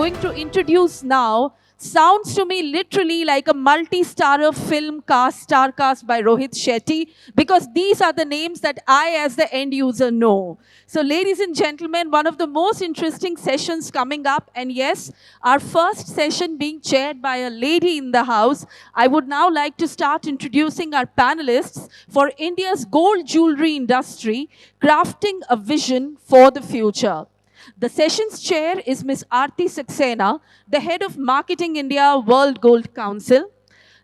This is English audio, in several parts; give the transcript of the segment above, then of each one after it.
going to introduce now sounds to me literally like a multi-starrer film cast, star cast by Rohit Shetty, because these are the names that I, as the end user, know. So, ladies and gentlemen, one of the most interesting sessions coming up, and yes, our first session being chaired by a lady in the house. I would now like to start introducing our panelists for India's gold jewelry industry, crafting a vision for the future. The session's chair is Ms. Arti Saxena, the head of Marketing India World Gold Council.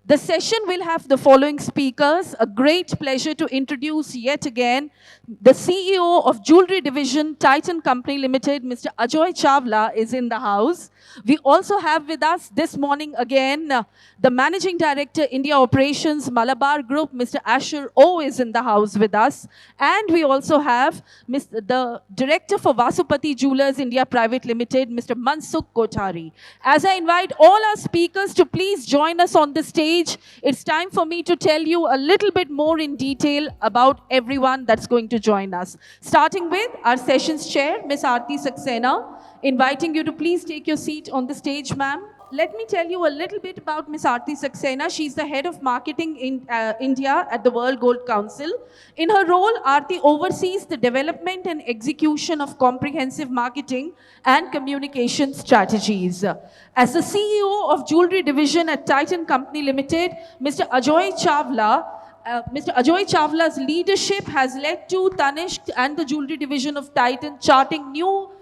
The session will have the following speakers. A great pleasure to introduce yet again the CEO of Jewellery Division, Titan Company Limited, Mr. Ajoy Chawla is in the house. We also have with us this morning again the Managing Director, India Operations, Malabar Group, Mr. Asher O is in the house with us. And we also have the Director for Vasupati Jewellers India Private Limited, Mr. Mansukh Kothari. As I invite all our speakers to please join us on the stage, it's time for me to tell you a little bit more in detail about everyone that's going to join us. Starting with our session's chair, Ms. Arti Saxena, inviting you to please take your seat on the stage, ma'am. Let me tell you a little bit about Ms. Arti Saxena. She's the head of marketing in India at the World Gold Council. In her role, Arti oversees the development and execution of comprehensive marketing and communication strategies. As the CEO of Jewellery Division at Titan Company Limited, Mr. Ajoy Chawla's leadership has led to Tanishq and the Jewellery Division of Titan charting new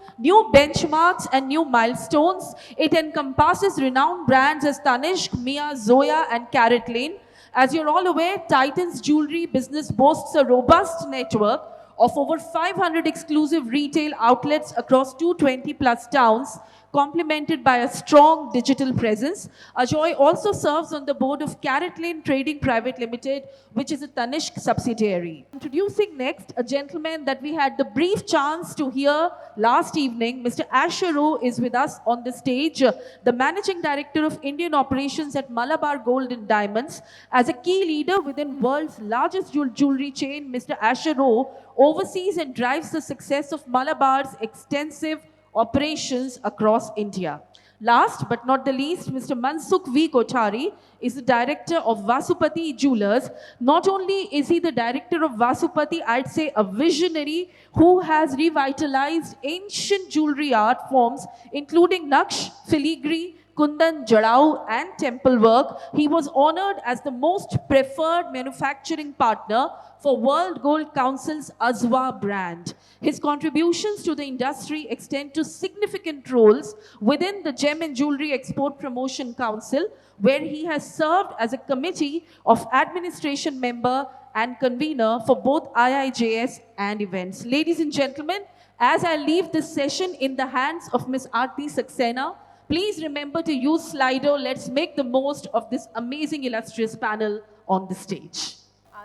benchmarks and new milestones. It encompasses renowned brands as Tanishq, Mia, Zoya, and Carrot Lane. As you're all aware, Titan's jewelry business boasts a robust network of over 500 exclusive retail outlets across 220 plus towns, complemented by a strong digital presence. Ajoy also serves on the board of Carrot Lane Trading Private Limited, which is a Tanishq subsidiary. Introducing next a gentleman that we had the brief chance to hear last evening, Mr. Asher O is with us on the stage, the Managing Director of Indian Operations at Malabar Gold and Diamonds. As a key leader within world's largest jewelry chain, Mr. Asher O oversees and drives the success of Malabar's extensive operations across India. Last but not the least, Mr. Mansukh V. Kothari is the director of Vasupati Jewellers. Not only is he the director of Vasupati, I'd say a visionary who has revitalized ancient jewelry art forms, including Naksh, filigree, Kundan, Jadau, and temple work. He was honored as the most preferred manufacturing partner for World Gold Council's Azwa brand. His contributions to the industry extend to significant roles within the Gem and Jewelry Export Promotion Council, where he has served as a committee of administration member and convener for both IIJS and events. Ladies and gentlemen, as I leave this session in the hands of Ms. Arti Saxena, please remember to use Slido. Let's make the most of this amazing illustrious panel on the stage.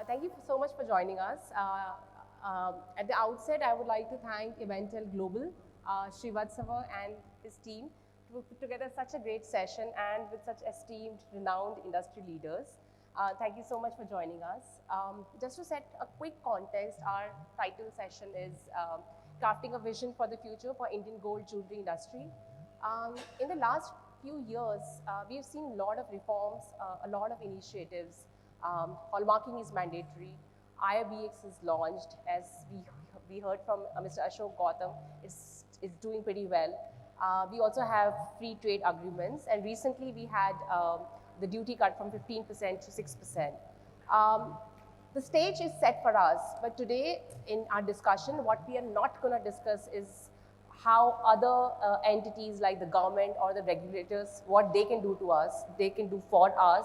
Thank you so much for joining us. At the outset, I would like to thank Eventel Global, Srivatsava and his team to put together such a great session and with such esteemed, renowned industry leaders. Thank you so much for joining us. Just to set a quick context, our title session is Crafting a Vision for the Future for Indian Gold Jewelry Industry. In the last few years, we've seen a lot of reforms, a lot of initiatives. Hallmarking is mandatory. IRBX is launched, as we heard from Mr. Ashok Gautam. It's doing pretty well. We also have free trade agreements, and recently we had the duty cut from 15% to 6%. The stage is set for us, but today in our discussion, what we are not going to discuss is how other entities like the government or the regulators, what they can do to us, they can do for us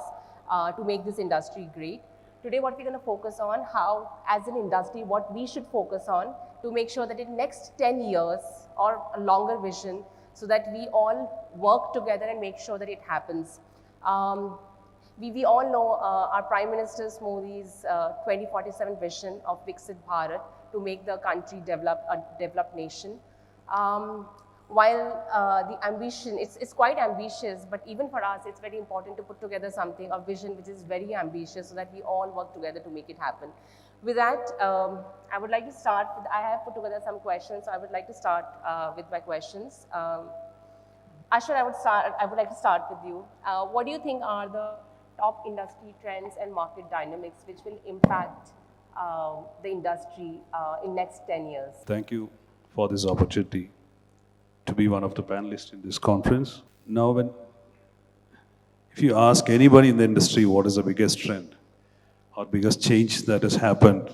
to make this industry great. Today, what we're going to focus on, how as an industry, what we should focus on to make sure that in next 10 years or a longer vision, so that we all work together and make sure that it happens. We all know our Prime Minister Modi's 2047 vision of Viksit Bharat to make the country a developed nation. While the ambition, it's quite ambitious, but even for us, it's very important to put together something, a vision which is very ambitious so that we all work together to make it happen. With that, I would like to start with, I have put together some questions, so I would like to start with my questions. Ashwin, I would like to start with you. What do you think are the top industry trends and market dynamics which will impact the industry in next 10 years? Thank you for this opportunity to be one of the panelists in this conference. Now, if you ask anybody in the industry what is the biggest trend or biggest change that has happened,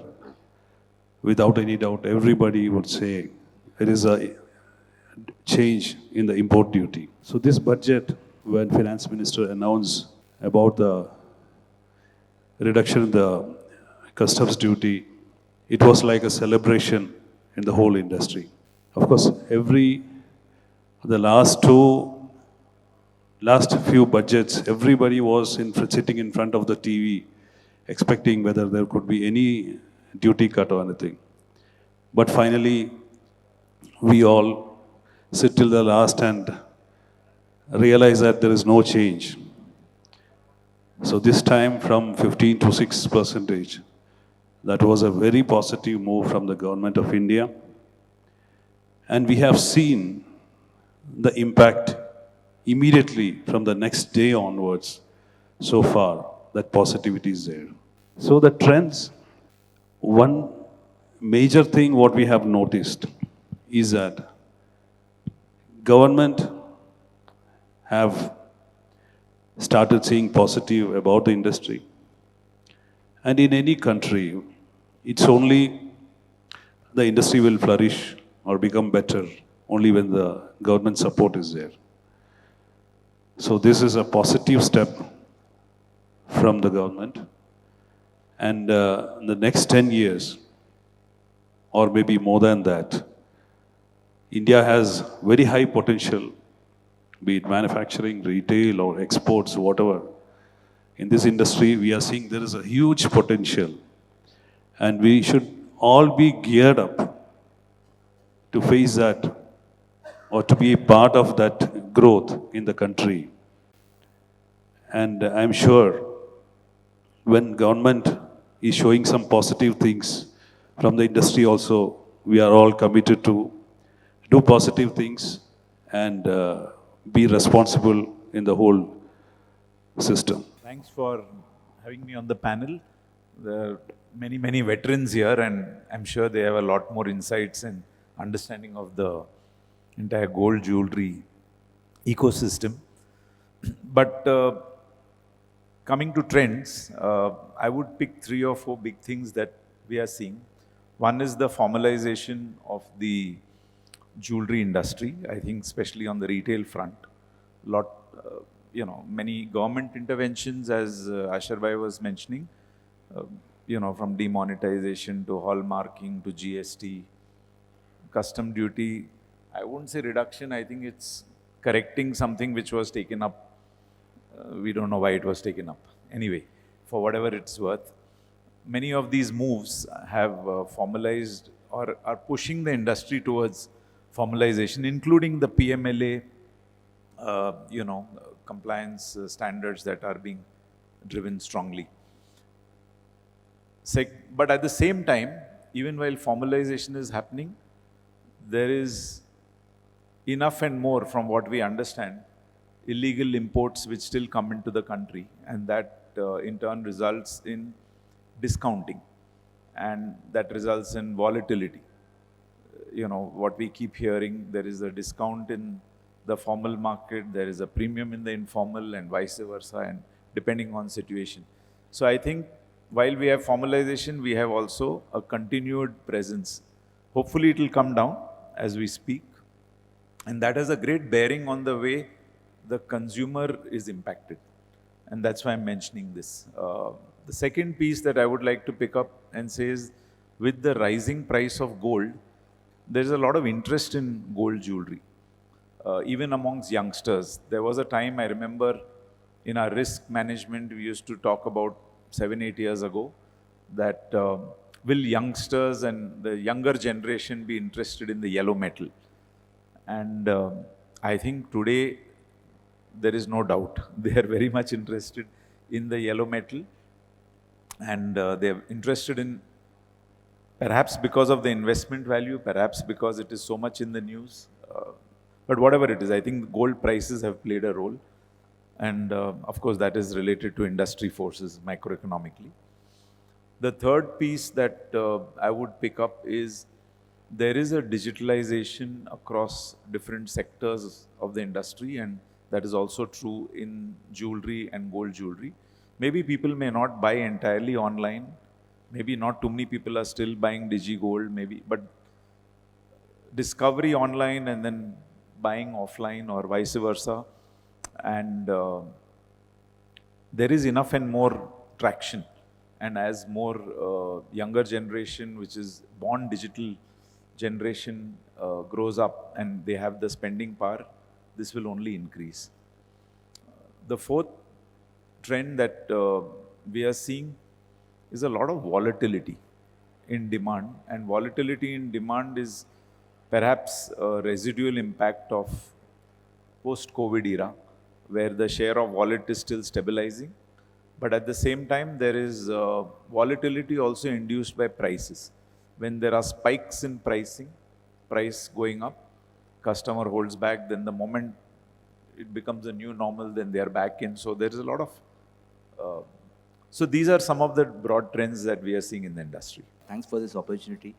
without any doubt, everybody would say it is a change in the import duty. So this budget, when Finance Minister announced about the reduction in the customs duty, it was like a celebration in the whole industry. Of course, the last few budgets, everybody was sitting in front of the TV, expecting whether there could be any duty cut or anything. But finally, we all sit till the last and realize that there is no change. So this time from 15 to 6%, that was a very positive move from the government of India. And we have seen the impact immediately from the next day onwards. So far, that positivity is there. So the trends, one major thing what we have noticed is that government have started seeing positive about the industry. And in any country, it's only the industry will flourish or become better only when the government support is there. So this is a positive step from the government. And in the next 10 years, or maybe more than that, India has very high potential, be it manufacturing, retail, or exports, whatever. In this industry, we are seeing there is a huge potential. And we should all be geared up to face that or to be a part of that growth in the country. And I'm sure when government is showing some positive things from the industry also, we are all committed to do positive things and be responsible in the whole system. Thanks for having me on the panel. There are many veterans here, and I'm sure they have a lot more insights and understanding of the entire gold jewelry ecosystem. But coming to trends, I would pick 3 or 4 big things that we are seeing. One is the formalization of the jewelry industry, I think especially on the retail front. Many government interventions, as Asharbhai was mentioning, from demonetization to hallmarking to GST, custom duty. I wouldn't say reduction, I think it's correcting something which was taken up. We don't know why it was taken up. Anyway, for whatever it's worth, many of these moves have formalized or are pushing the industry towards formalization, including the PMLA, compliance standards that are being driven strongly. But at the same time, even while formalization is happening, there is enough and more, from what we understand, illegal imports which still come into the country, and that in turn results in discounting, and that results in volatility. What we keep hearing, there is a discount in the formal market, there is a premium in the informal, and vice versa, and depending on situation. So I think while we have formalization, we have also a continued presence. Hopefully it will come down as we speak, and that has a great bearing on the way the consumer is impacted. And that's why I'm mentioning this. The second piece that I would like to pick up and say is, with the rising price of gold, there's a lot of interest in gold jewelry, even amongst youngsters. There was a time, I remember, in our risk management, we used to talk about 7-8 years ago, that will youngsters and the younger generation be interested in the yellow metal? And I think today, there is no doubt. They are very much interested in the yellow metal, and they're interested in, perhaps because of the investment value, perhaps because it is so much in the news, But whatever it is, I think gold prices have played a role. And of course, that is related to industry forces macroeconomically. The third piece that I would pick up is there is a digitalization across different sectors of the industry, and that is also true in jewelry and gold jewelry. Maybe people may not buy entirely online. Maybe not too many people are still buying digi gold, maybe, but discovery online and then buying offline or vice versa. And there is enough and more traction. And as more younger generation, which is born digital generation, grows up and they have the spending power, this will only increase. The fourth trend that we are seeing is a lot of volatility in demand, and volatility in demand is perhaps a residual impact of post-COVID era, where the share of wallet is still stabilizing. But at the same time, there is volatility also induced by prices. When there are spikes in pricing, price going up, customer holds back, then the moment it becomes a new normal, then they are back in. So there is a lot of... so these are some of the broad trends that we are seeing in the industry. Thanks for this opportunity.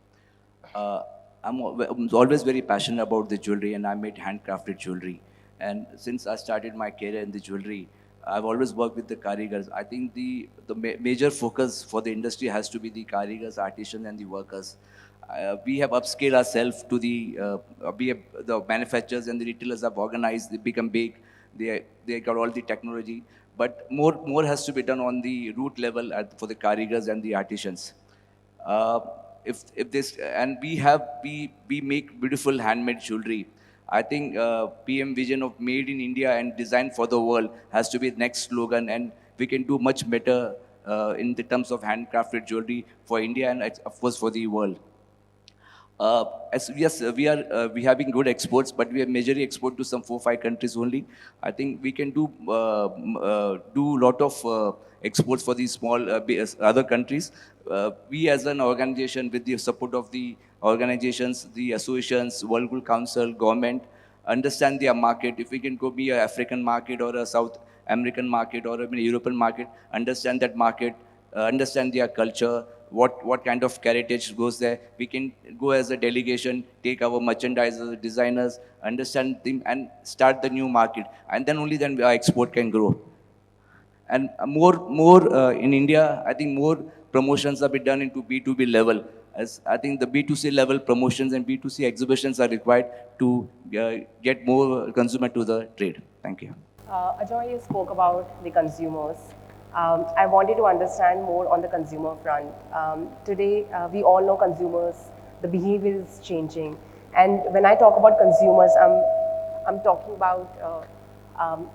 I'm always very passionate about the jewelry, and I made handcrafted jewelry. And since I started my career in the jewelry, I've always worked with the karigars. I think the major focus for the industry has to be the karigars, artisans, and the workers. We have upscaled ourselves to the manufacturers and the retailers have organized, they become big, they got all the technology. But more has to be done on the root level for the karigars and the artisans. If this, and we make beautiful handmade jewelry. I think PM vision of made in India and designed for the world has to be the next slogan, and we can do much better in the terms of handcrafted jewelry for India and of course for the world. Yes, we having good exports, but we are majorly export to some 4-5 countries only. I think we can do lot of exports for these small other countries. We as an organization, with the support of the organizations, the associations, World Gold Council, government, understand their market. If we can go be an African market or a South American market or a European market, understand that market, understand their culture, what kind of heritage goes there. We can go as a delegation, take our merchandisers, designers, understand them and start the new market. And then only then our export can grow. And more in India, I think more promotions are be done into B2B level. As I think the B2C level promotions and B2C exhibitions are required to get more consumer to the trade. Thank you. Ajoy, you spoke about the consumers. I wanted to understand more on the consumer front. Today, we all know consumers, the behavior is changing. And when I talk about consumers, I'm talking about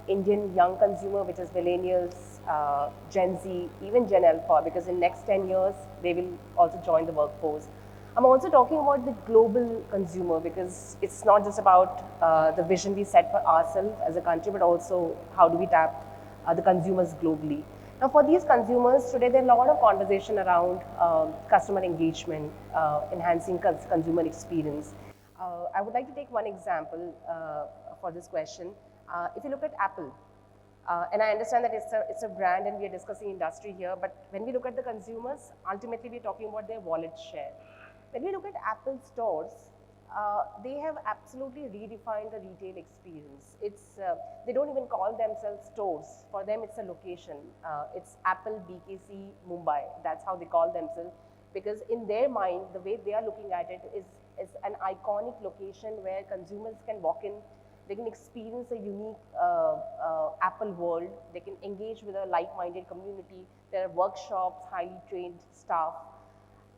Indian young consumer, which is millennials, Gen Z, even Gen Alpha, because in next 10 years, they will also join the workforce. I'm also talking about the global consumer, because it's not just about the vision we set for ourselves as a country, but also how do we tap the consumers globally. Now, for these consumers, today there are a lot of conversation around customer engagement, enhancing consumer experience. I would like to take one example for this question. If you look at Apple, and I understand that it's a brand and we are discussing industry here, but when we look at the consumers, ultimately we're talking about their wallet share. When we look at Apple stores, they have absolutely redefined the retail experience. They don't even call themselves stores. For them, it's a location. It's Apple BKC Mumbai. That's how they call themselves, because in their mind, the way they are looking at it is an iconic location where consumers can walk in. They can experience a unique Apple world. They can engage with a like-minded community. There are workshops, highly trained staff.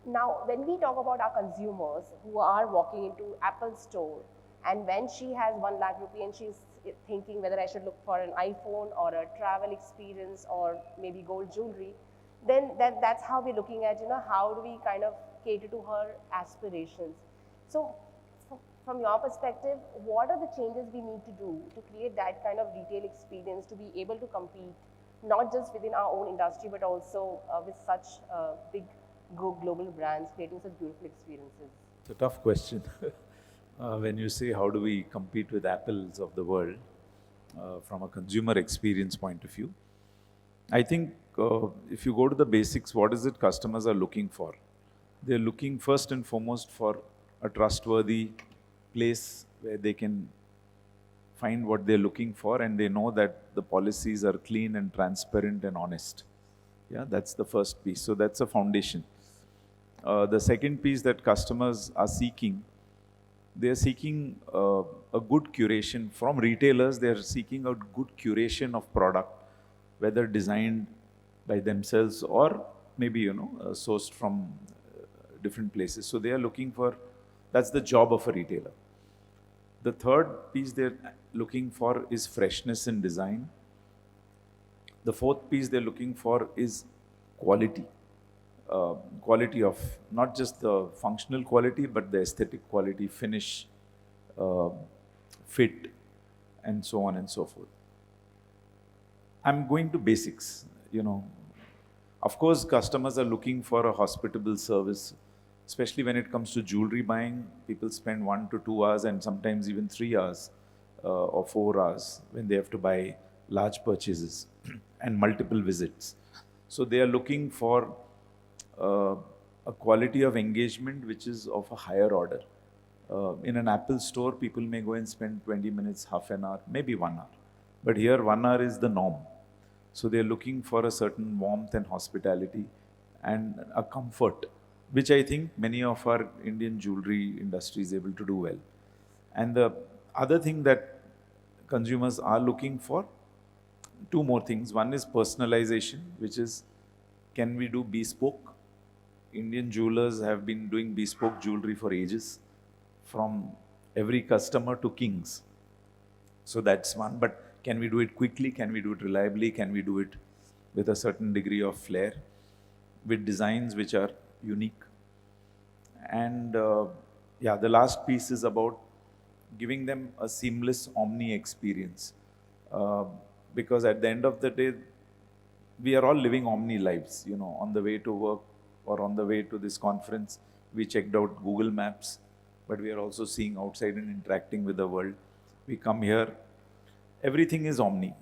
Now, when we talk about our consumers who are walking into Apple store, and when she has 1 lakh rupee and she's thinking whether I should look for an iPhone or a travel experience or maybe gold jewelry, then that's how we're looking at, how do we kind of cater to her aspirations. So, from your perspective, what are the changes we need to do to create that kind of retail experience to be able to compete, not just within our own industry, but also with such big global brands creating such beautiful experiences? It's a tough question. When you say how do we compete with Apples of the world from a consumer experience point of view, I think if you go to the basics, what is it customers are looking for? They're looking first and foremost for a trustworthy place where they can find what they're looking for, and they know that the policies are clean and transparent and honest. Yeah, that's the first piece. So that's a foundation. The second piece that customers are seeking, they are seeking a good curation from retailers. They are seeking a good curation of product, whether designed by themselves or maybe sourced from different places. So they are looking for, that's the job of a retailer. The third piece they're looking for is freshness in design. The fourth piece they're looking for is quality. Quality of not just the functional quality, but the aesthetic quality, finish, fit, and so on and so forth. I'm going to basics, Of course, customers are looking for a hospitable service, especially when it comes to jewelry buying. People spend 1 to 2 hours and sometimes even 3 hours or 4 hours when they have to buy large purchases and multiple visits. So they are looking for a quality of engagement which is of a higher order. In an Apple store, people may go and spend 20 minutes, half an hour, maybe 1 hour. But here, 1 hour is the norm. So they're looking for a certain warmth and hospitality and a comfort, which I think many of our Indian jewelry industry is able to do well. And the other thing that consumers are looking for, two more things. One is personalization, which is, can we do bespoke? Indian jewelers have been doing bespoke jewelry for ages, from every customer to kings. So that's one. But can we do it quickly? Can we do it reliably? Can we do it with a certain degree of flair, with designs which are unique? And the last piece is about giving them a seamless omni experience. Because at the end of the day, we are all living omni lives, on the way to work or on the way to this conference. We checked out Google Maps, but we are also seeing outside and interacting with the world. We come here, everything is omni,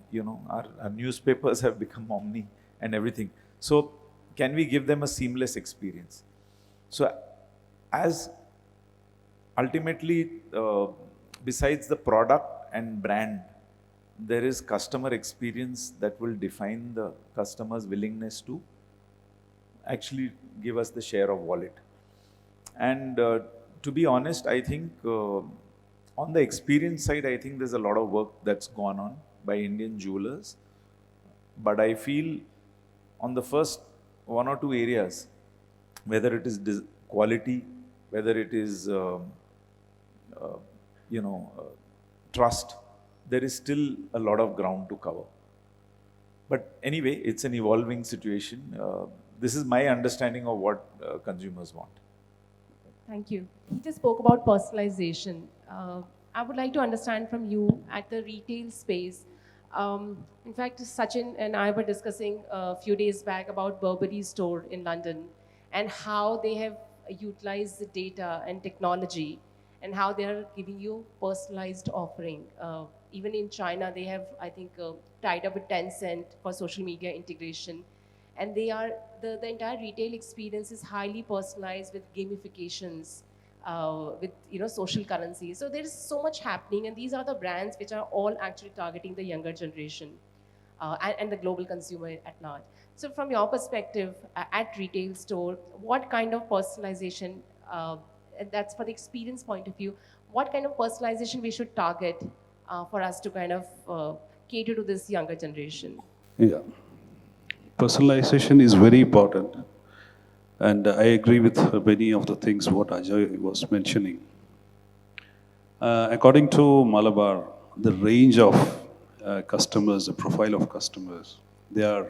our newspapers have become omni and everything. So can we give them a seamless experience? So as ultimately, besides the product and brand, there is customer experience that will define the customer's willingness to actually give us the share of wallet. And to be honest, I think on the experience side, I think there's a lot of work that's gone on by Indian jewelers. But I feel on the first 1 or 2 areas, whether it is quality, whether it is trust, there is still a lot of ground to cover. But anyway, it's an evolving situation. This is my understanding of what consumers want. Thank you. You just spoke about personalization. I would like to understand from you at the retail space. In fact, Sachin and I were discussing a few days back about Burberry store in London and how they have utilized the data and technology and how they are giving you personalized offering. Even in China, they have, I think, tied up with Tencent for social media integration. And they are, the entire retail experience is highly personalized with gamifications, with social currency. So there is so much happening, and these are the brands which are all actually targeting the younger generation and the global consumer at large. So from your perspective, at retail store, what kind of personalization, that's for the experience point of view, what kind of personalization we should target for us to kind of cater to this younger generation? Yeah. Personalization is very important. And I agree with many of the things what Ajoy was mentioning. According to Malabar, the range of customers, the profile of customers, there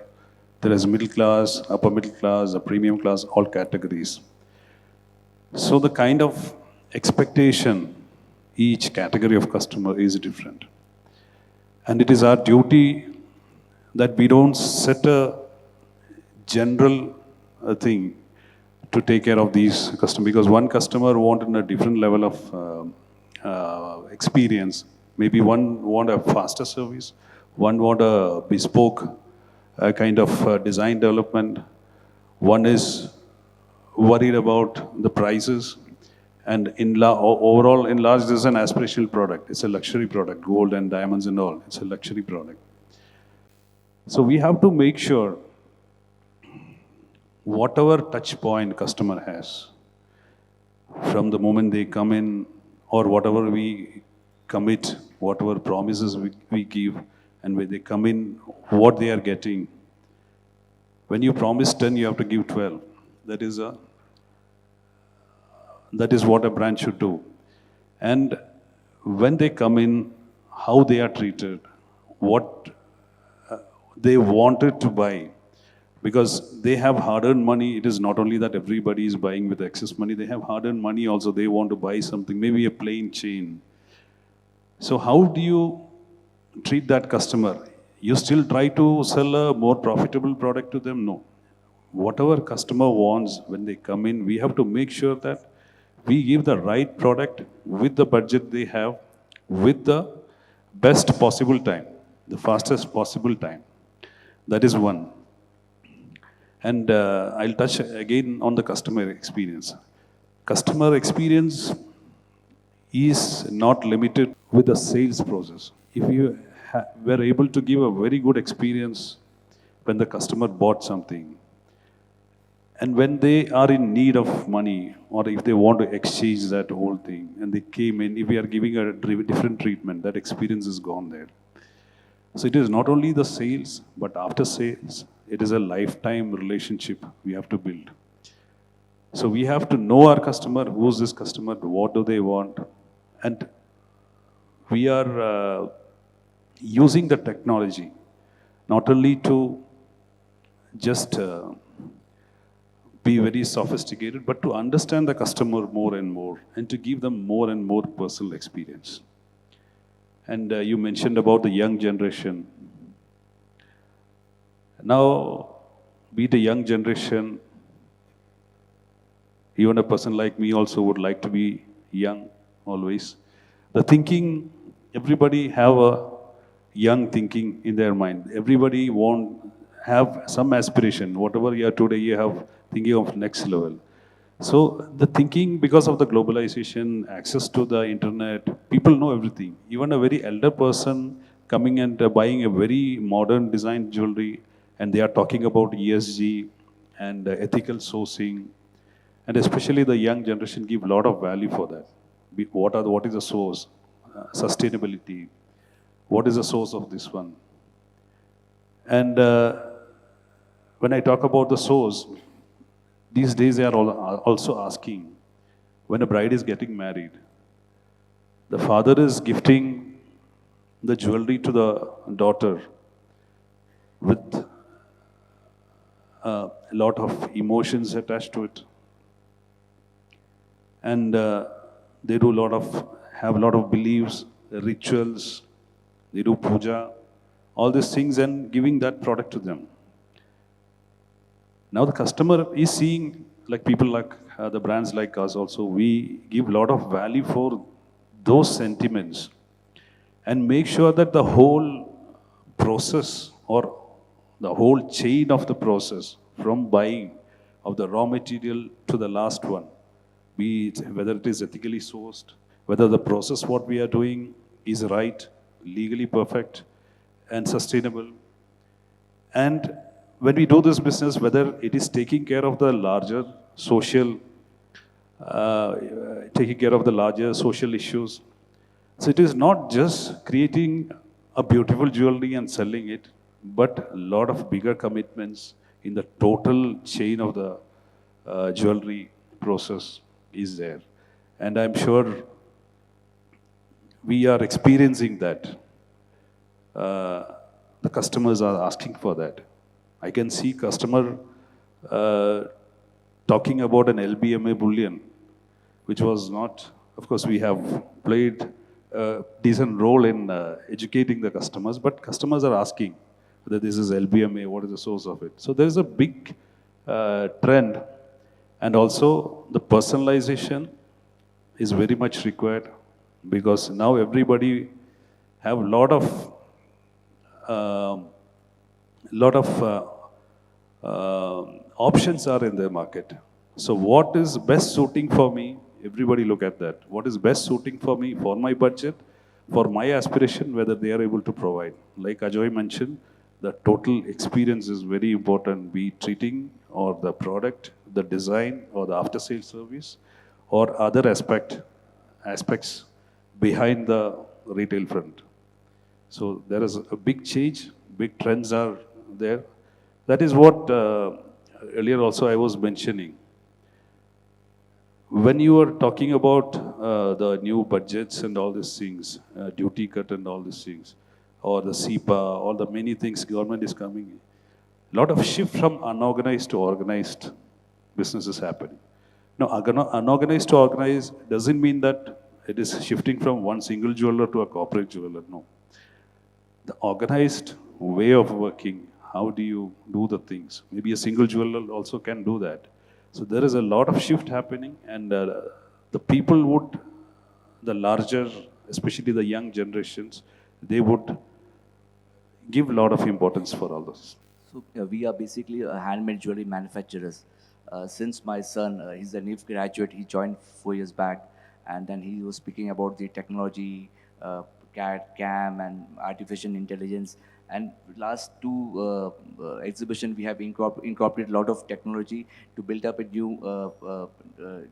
is middle class, upper middle class, a premium class, all categories. So the kind of expectation each category of customer is different. And it is our duty that we don't set a general thing to take care of these customers, because one customer wants a different level of experience. Maybe one want a faster service, one want a bespoke kind of design development, one is worried about the prices, and overall, in large, this is an aspirational product. It's a luxury product, gold and diamonds and all. It's a luxury product. So we have to make sure whatever touch point customer has, from the moment they come in, or whatever we commit, whatever promises we give, and when they come in, what they are getting. When you promise 10, you have to give 12. That is what a brand should do. And when they come in, how they are treated, what they wanted to buy, because they have hard-earned money. It is not only that everybody is buying with excess money, they have hard-earned money also. They want to buy something, maybe a plain chain. So how do you treat that customer? You still try to sell a more profitable product to them? No. Whatever customer wants when they come in, we have to make sure that we give the right product with the budget they have, with the best possible time, the fastest possible time. That is one. And I'll touch again on the customer experience. Customer experience is not limited with the sales process. If you were able to give a very good experience when the customer bought something, and when they are in need of money, or if they want to exchange that whole thing, and they came in, if we are giving a different treatment, that experience is gone there. So it is not only the sales, but after sales, it is a lifetime relationship we have to build. So we have to know our customer, who's this customer, what do they want, and we are using the technology not only to just be very sophisticated, but to understand the customer more and more, and to give them more and more personal experience. And you mentioned about the young generation. Now, be it a young generation, even a person like me also would like to be young always. The thinking, everybody have a young thinking in their mind. Everybody won't have some aspiration. Whatever you are today, you have thinking of next level. So the thinking, because of the globalization, access to the internet, people know everything. Even a very elder person coming and buying a very modern design jewelry, and they are talking about ESG and ethical sourcing, and especially the young generation give a lot of value for that. What is the source? Sustainability. What is the source of this one? And when I talk about the source, these days they are also asking, when a bride is getting married, the father is gifting the jewelry to the daughter with a lot of emotions attached to it. And they have a lot of beliefs, rituals, they do puja, all these things, and giving that product to them. Now the customer is seeing, like people like the brands like us also, we give a lot of value for those sentiments and make sure that the whole process or the whole chain of the process, from buying of the raw material to the last one, be it whether it is ethically sourced, whether the process what we are doing is right, legally perfect and sustainable. And when we do this business, whether it is taking care of the larger social, taking care of the larger social issues. So it is not just creating a beautiful jewelry and selling it, but a lot of bigger commitments in the total chain of the jewelry process is there. And I'm sure we are experiencing that. The customers are asking for that. I can see customer talking about an LBMA bullion, which was not, of course, we have played a decent role in educating the customers, but customers are asking whether this is LBMA, what is the source of it. So there is a big trend, and also the personalization is very much required. because now everybody have um lot of options are in the market. So what is best suiting for me? Everybody look at that. What is best suiting for me, for my budget, for my aspiration, whether they are able to provide. Like Ajoy mentioned, the total experience is very important, be it treating or the product, the design or the after sales service or other aspects behind the retail front. So there is a big change, big trends are there. That is what earlier also I was mentioning. When you are talking about the new budgets and all these things, duty cut and all these things, or the SEPA, all the many things government is coming, lot of shift from unorganized to organized business is happening. Now, unorganized to organized doesn't mean that it is shifting from one single jeweler to a corporate jeweler. No. The organized way of working, how do you do the things? Maybe a single jeweler also can do that. So there is a lot of shift happening, and the people would, the larger, especially the young generations, they would give a lot of importance for all this. So we are basically a handmade jewelry manufacturers. Since my son, he's a new graduate, he joined 4 years back, and then he was speaking about the technology, CAD, CAM, and artificial intelligence. And last two exhibition, we have incorporated a lot of technology to build up a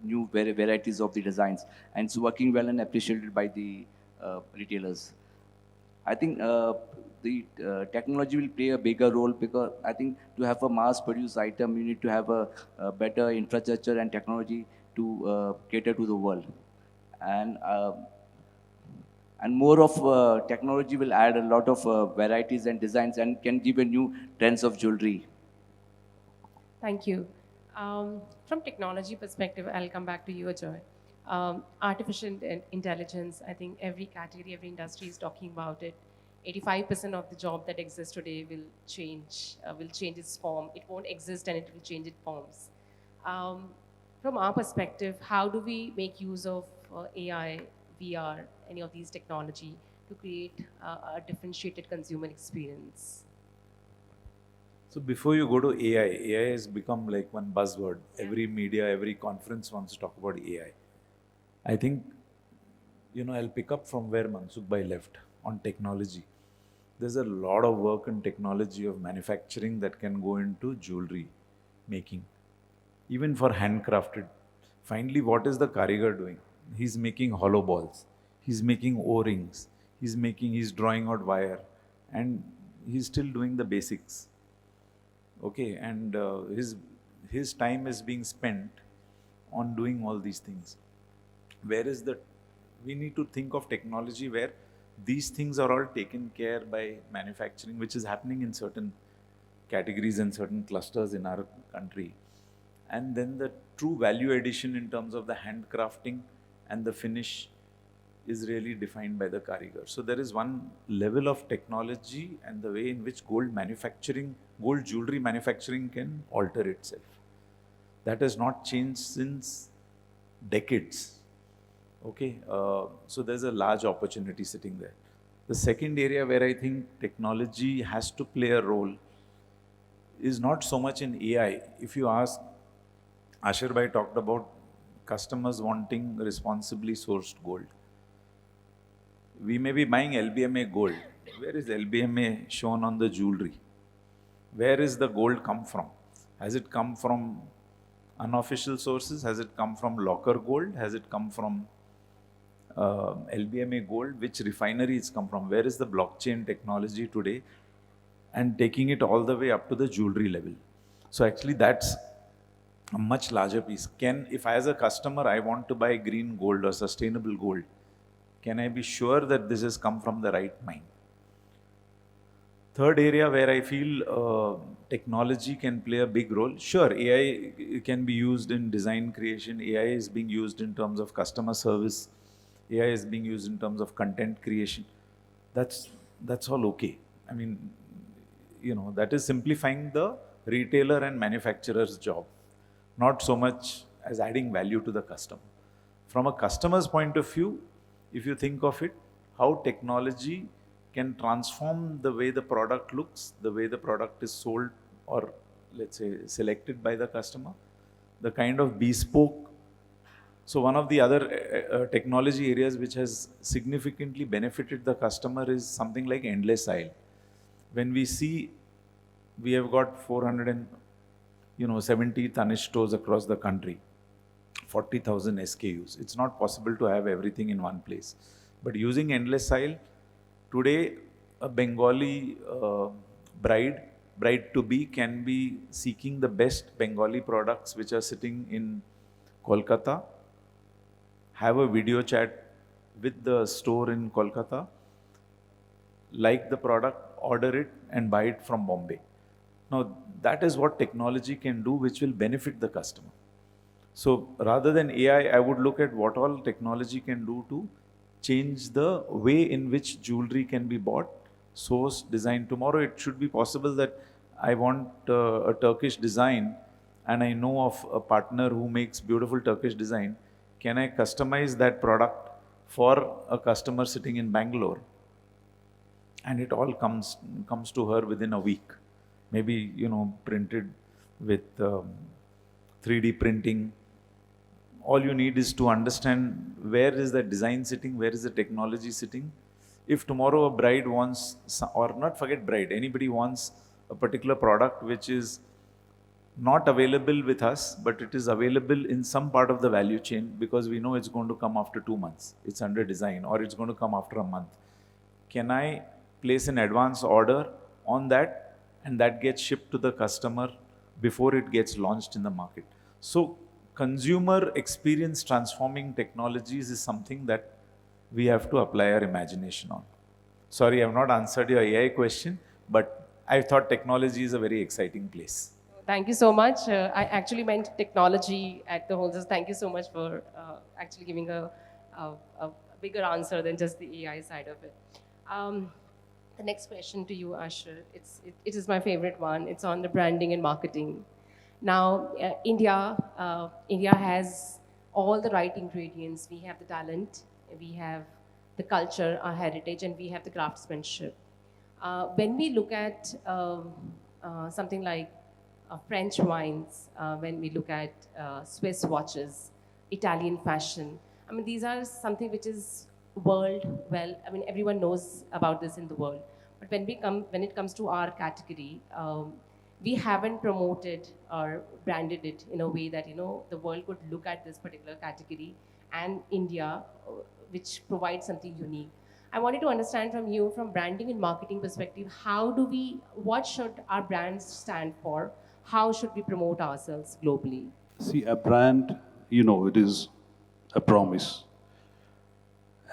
new varieties of the designs, and it's working well and appreciated by the retailers. I think the technology will play a bigger role, because I think to have a mass-produced item, you need to have a better infrastructure and technology to cater to the world. And more of technology will add a lot of varieties and designs and can give a new trends of jewelry. Thank you. From technology perspective, I'll come back to you, Ajoy. Artificial intelligence, I think every category, every industry is talking about it. 85% of the job that exists today will change its form. It won't exist and it will change its forms. From our perspective, how do we make use of AI, VR, any of these technology to create a differentiated consumer experience? So before you go to AI has become like one buzzword. Every media, every conference wants to talk about AI. I think, I'll pick up from where Mansukh bhai left on technology. There's a lot of work in technology of manufacturing that can go into jewelry making, even for handcrafted. Finally, what is the karigar doing? He's making hollow balls. He's making O-rings. He's drawing out wire, and he's still doing the basics. Okay, and his time is being spent on doing all these things. We need to think of technology where these things are all taken care by manufacturing, which is happening in certain categories and certain clusters in our country. And then the true value addition in terms of the handcrafting and the finish is really defined by the karigar. So there is one level of technology and the way in which gold jewelry manufacturing can alter itself. That has not changed since decades. Okay, so there's a large opportunity sitting there. The second area where I think technology has to play a role is not so much in AI. If you ask, Ashar bhai talked about customers wanting responsibly sourced gold. We may be buying LBMA gold. Where is LBMA shown on the jewelry? Where is the gold come from? Has it come from unofficial sources? Has it come from locker gold? Has it come from LBMA gold? Which refinery it's come from? Where is the blockchain technology today? And taking it all the way up to the jewelry level. So actually that's a much larger piece. If as a customer I want to buy green gold or sustainable gold, can I be sure that this has come from the right mine? Third area where I feel technology can play a big role. Sure, AI can be used in design creation. AI is being used in terms of customer service. AI is being used in terms of content creation. That's all okay. I mean, that is simplifying the retailer and manufacturer's job, not so much as adding value to the customer. From a customer's point of view, if you think of it, how technology can transform the way the product looks, the way the product is sold or let's say selected by the customer, the kind of bespoke. So one of the other technology areas which has significantly benefited the customer is something like endless aisle. When we see, we have got 470 Tanishq stores across the country, 40,000 SKUs. It's not possible to have everything in one place. But using endless aisle, today a Bengali bride-to-be can be seeking the best Bengali products which are sitting in Kolkata, have a video chat with the store in Kolkata, like the product, order it and buy it from Bombay. Now that is what technology can do, which will benefit the customer. So rather than AI, I would look at what all technology can do to change the way in which jewelry can be bought, sourced, designed. Tomorrow it should be possible that I want a Turkish design and I know of a partner who makes beautiful Turkish design. Can I customize that product for a customer sitting in Bangalore? And it all comes to her within a week. Maybe, printed with 3D printing. All you need is to understand where is the design sitting, where is the technology sitting. If tomorrow a bride wants, or not forget bride, anybody wants a particular product which is not available with us, but it is available in some part of the value chain because we know it's going to come after 2 months. It's under design, or it's going to come after a month. Can I place an advance order on that and that gets shipped to the customer before it gets launched in the market? So consumer experience transforming technologies is something that we have to apply our imagination on. Sorry, I have not answered your AI question, but I thought technology is a very exciting place. Thank you so much. I actually meant technology at the whole. Just thank you so much for actually giving a bigger answer than just the AI side of it. The next question to you, Asher, it is my favorite one. It's on the branding and marketing. Now, India has all the right ingredients. We have the talent, we have the culture, our heritage, and we have the craftsmanship. When we look at something like French wines, when we look at Swiss watches, Italian fashion, I mean, these are something which is everyone knows about this in the world. But when it comes to our category, we haven't promoted or branded it in a way that the world could look at this particular category and India, which provides something unique. I wanted to understand from you, from branding and marketing perspective, what should our brands stand for? How should we promote ourselves globally? See, a brand, it is a promise.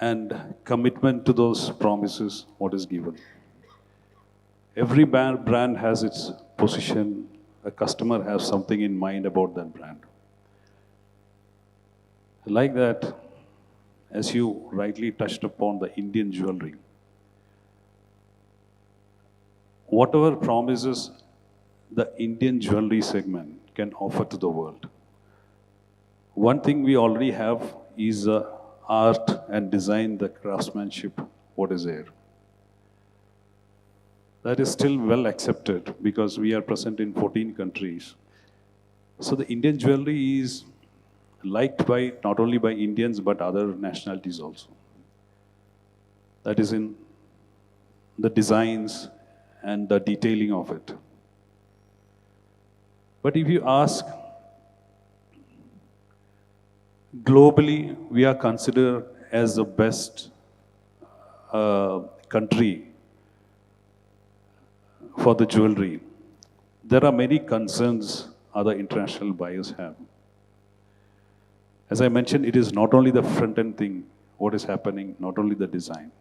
And commitment to those promises, what is given. Every brand has its position. A customer has something in mind about that brand. Like that, as you rightly touched upon the Indian jewelry, whatever promises the Indian jewelry segment can offer to the world. One thing we already have is art and design, the craftsmanship, what is there. That is still well accepted because we are present in 14 countries. So the Indian jewelry is liked by not only by Indians but other nationalities also. That is in the designs and the detailing of it. But if you ask, globally, we are considered as the best country for the jewelry. There are many concerns other international buyers have. As I mentioned, it is not only the front-end thing, what is happening, not only the design.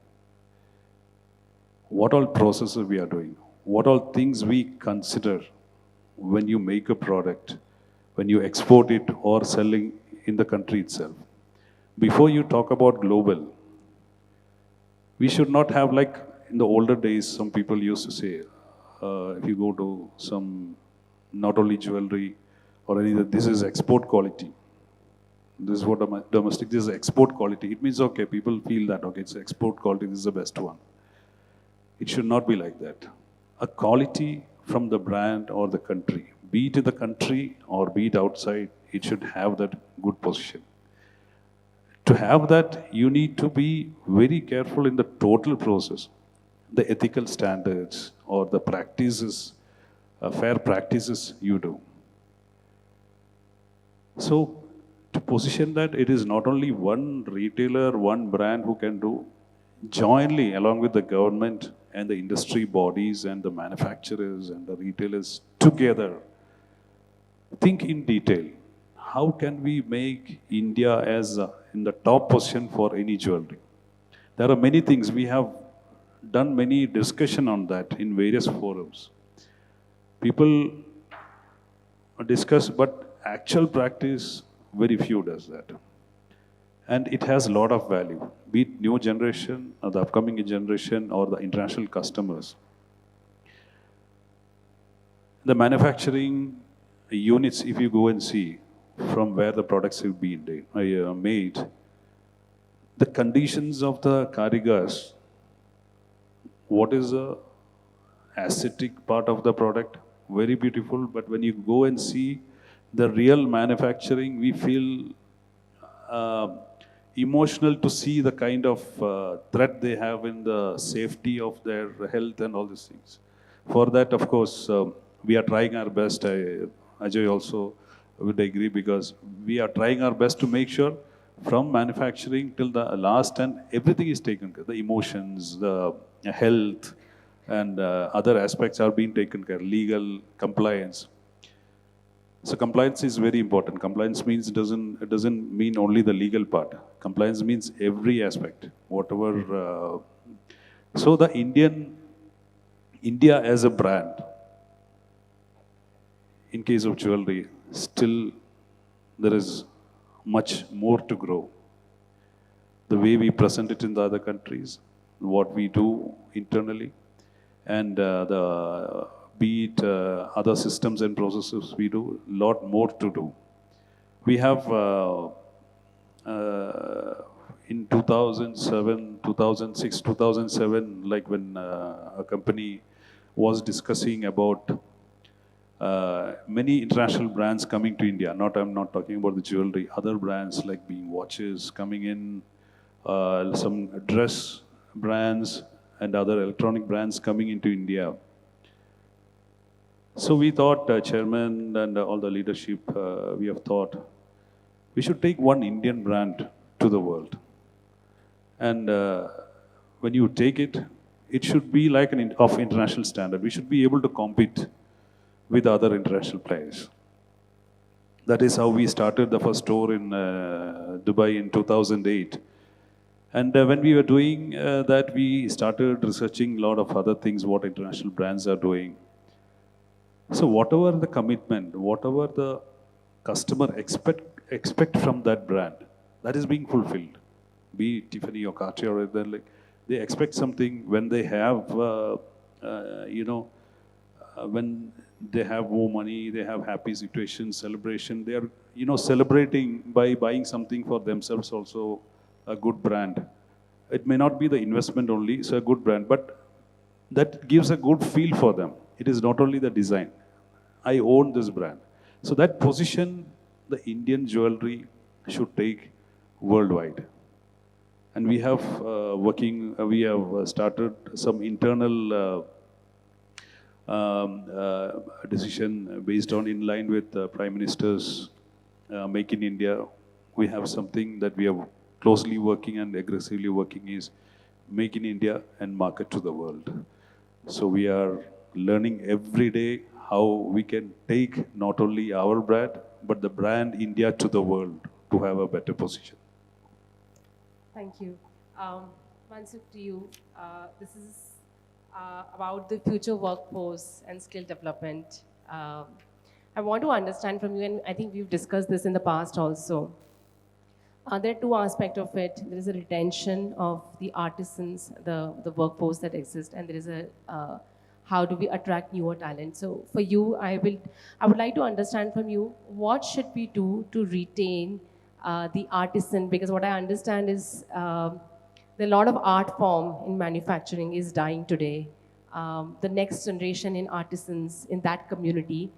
What all processes we are doing, what all things we consider when you make a product, when you export it or selling in the country itself. Before you talk about global, we should not have, like in the older days, some people used to say, if you go to some, not only jewelry or anything, this is export quality. This is what domestic, this is export quality. It means, okay, people feel that, okay, it's export quality, this is the best one. It should not be like that. A quality from the brand or the country, be it in the country or be it outside, it should have that good position. To have that, you need to be very careful in the total process, the ethical standards or the practices, fair practices you do. So, to position that, it is not only one retailer, one brand who can do, jointly along with the government and the industry bodies and the manufacturers and the retailers together, think in detail. How can we make India as in the top position for any jewelry? There are many things. We have done many discussion on that in various forums. People discuss, but actual practice, very few does that. And it has a lot of value, be it new generation or the upcoming generation or the international customers. The manufacturing units, if you go and see from where the products have been made, the conditions of the karigars, what is the aesthetic part of the product, very beautiful, but when you go and see the real manufacturing, we feel emotional to see the kind of threat they have in the safety of their health and all these things. For that, of course, we are trying our best. Ajoy also would agree, because we are trying our best to make sure from manufacturing till the last and everything is taken care. The emotions, the health, and other aspects are being taken care. Legal compliance. So compliance is very important. Compliance means it doesn't mean only the legal part. Compliance means every aspect, whatever. So the India as a brand, in case of jewelry, still there is much more to grow. The way we present it in the other countries, what we do internally, and be it other systems and processes we do, lot more to do. We have in 2007, 2006, 2007, like when a company was discussing about many international brands coming to India. I'm not talking about the jewelry, other brands like being watches coming in, some dress brands and other electronic brands coming into India. So we thought, chairman and all the leadership, we have thought, we should take one Indian brand to the world. And when you take it, it should be like of international standard. We should be able to compete with other international players. That is how we started the first store in Dubai in 2008. And when we were doing that, we started researching a lot of other things, what international brands are doing. So whatever the commitment, whatever the customer expect from that brand, that is being fulfilled. Be it Tiffany or Cartier, or they expect something when they have, when they have more money, they have happy situation, celebration. They are, celebrating by buying something for themselves also, a good brand. It may not be the investment only, it's a good brand, but that gives a good feel for them. It is not only the design. I own this brand. So that position, the Indian jewelry should take worldwide. And we have we have started some internal decision based on in line with Prime Minister's Make in India. We have something that we are closely working and aggressively working is Make in India and market to the world. So we are learning every day how we can take not only our brand, but the brand India to the world to have a better position. Thank you. Mansukh, to you, this is about the future workforce and skill development. I want to understand from you, and I think we've discussed this in the past also. There are two aspects of it. There is a retention of the artisans, the workforce that exists, and there is a how do we attract newer talent. So for you, I would like to understand from you, what should we do to retain the artisan, because what I understand is there are a lot of art form in manufacturing is dying today. The next generation in artisans in that community,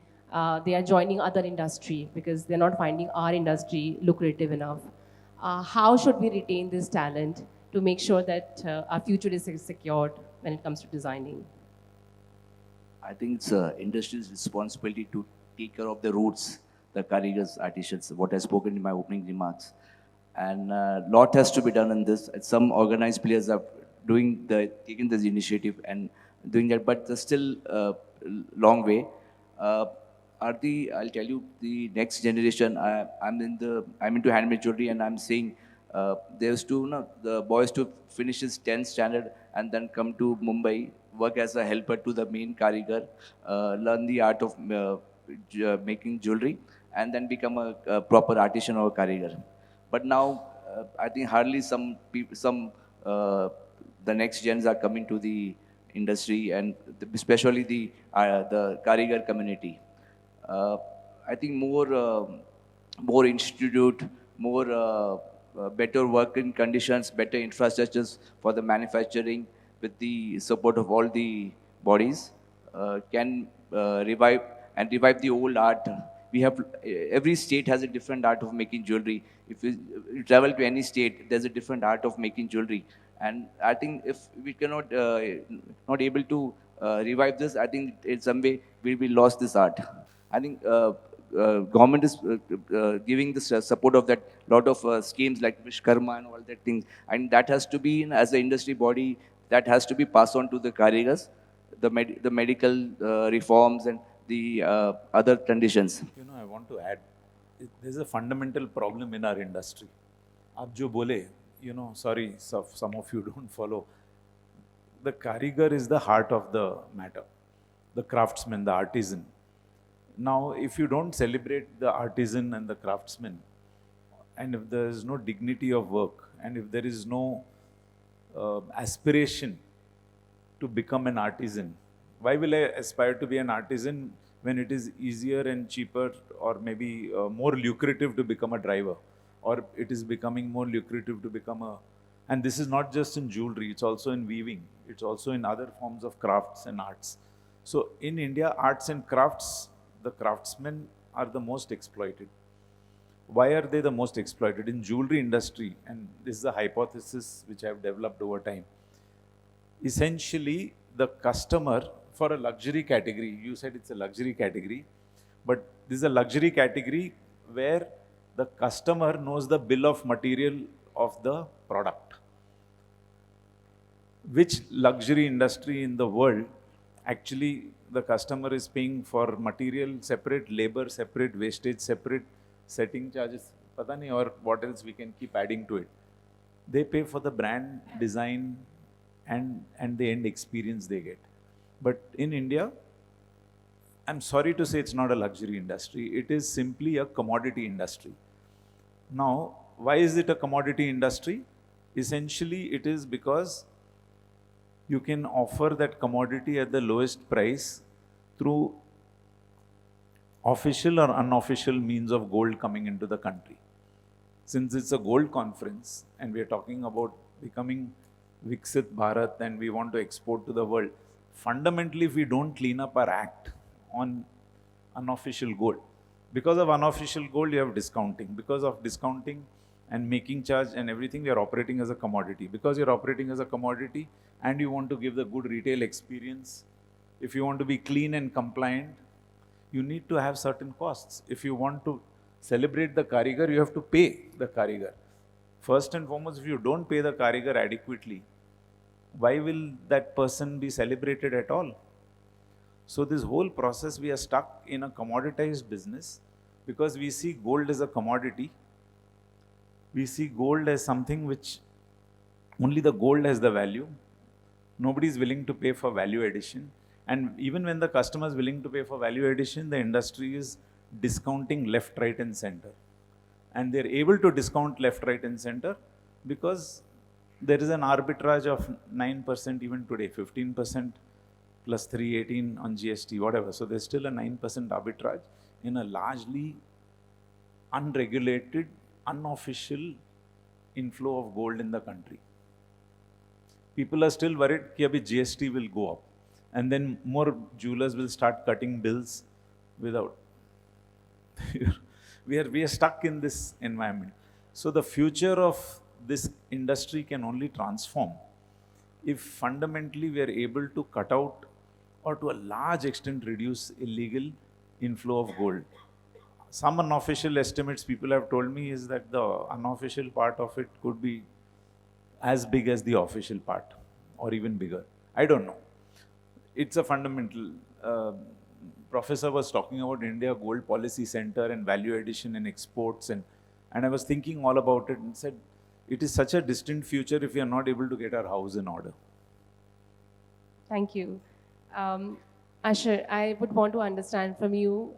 they are joining other industry because they're not finding our industry lucrative enough. How should we retain this talent to make sure that our future is secured when it comes to designing? I think it's industry's responsibility to take care of the roots, the karigars, artisans, what I spoken in my opening remarks. And lot has to be done in this. Some organized players are taking this initiative and doing that, but there's still a long way. Uh, Arti, I'll tell you, the next generation, I'm into handmade jewelry, and I'm seeing there's to, the boys to finish his 10th standard and then come to Mumbai, work as a helper to the main karigar, learn the art of making jewelry, and then become a proper artisan or karigar. But now, I think hardly some people, the next gens are coming to the industry, and especially the karigar community. Uh, I think more institute, more better working conditions, better infrastructures for the manufacturing with the support of all the bodies can revive the old art. We have every state has a different art of making jewelry. If you travel to any state, there's a different art of making jewelry. And I think if we cannot not able to revive this, I think in some way we lost this art. I think government is giving the support of that lot of schemes like Vishkarma and all that things, and that has to be as an industry body, that has to be passed on to the karigars, the medical reforms and the other conditions. You know, I want to add, there's a fundamental problem in our industry. आप जो बोले, you know, sorry, some of you don't follow. The karigar is the heart of the matter, the craftsman, the artisan. Now, if you don't celebrate the artisan and the craftsman, and if there is no dignity of work, and if there is no aspiration to become an artisan, why will I aspire to be an artisan when it is easier and cheaper, or maybe more lucrative to become a driver, or it is becoming more lucrative to become a... And this is not just in jewelry, it's also in weaving, it's also in other forms of crafts and arts. So in India, arts and crafts, the craftsmen are the most exploited. Why are they the most exploited? In jewelry industry, and this is a hypothesis which I have developed over time, essentially the customer for a luxury category, you said it's a luxury category, but this is a luxury category where the customer knows the bill of material of the product. Which luxury industry in the world actually the customer is paying for material separate, labor separate, wastage separate, setting charges, pata nahi, or what else we can keep adding to it. They pay for the brand, design, and the end experience they get. But in India, I'm sorry to say it's not a luxury industry. It is simply a commodity industry. Now, why is it a commodity industry? Essentially, it is because you can offer that commodity at the lowest price through official or unofficial means of gold coming into the country. Since it's a gold conference and we are talking about becoming Viksit Bharat and we want to export to the world, fundamentally if we don't clean up our act on unofficial gold, because of unofficial gold you have discounting. Because of discounting and making charge and everything, we are operating as a commodity. Because you're operating as a commodity and you want to give the good retail experience, if you want to be clean and compliant, you need to have certain costs. If you want to celebrate the karigar, you have to pay the karigar. First and foremost, if you don't pay the karigar adequately, why will that person be celebrated at all? So this whole process, we are stuck in a commoditized business because we see gold as a commodity. We see gold as something which only the gold has the value. Nobody is willing to pay for value addition. And even when the customer is willing to pay for value addition, the industry is discounting left, right, and center. And they're able to discount left, right, and center because there is an arbitrage of 9% even today, 15% plus 318 on GST, whatever. So there's still a 9% arbitrage in a largely unregulated unofficial inflow of gold in the country. People are still worried that GST will go up. And then more jewelers will start cutting bills without. we are stuck in this environment. So the future of this industry can only transform if fundamentally we are able to cut out or to a large extent reduce illegal inflow of gold. Some unofficial estimates people have told me is that the unofficial part of it could be as big as the official part or even bigger. I don't know. It's a fundamental. Professor was talking about India Gold Policy Center and value addition and exports, and I was thinking all about it and said, it is such a distant future if we are not able to get our house in order. Thank you. Asher, I would want to understand from you.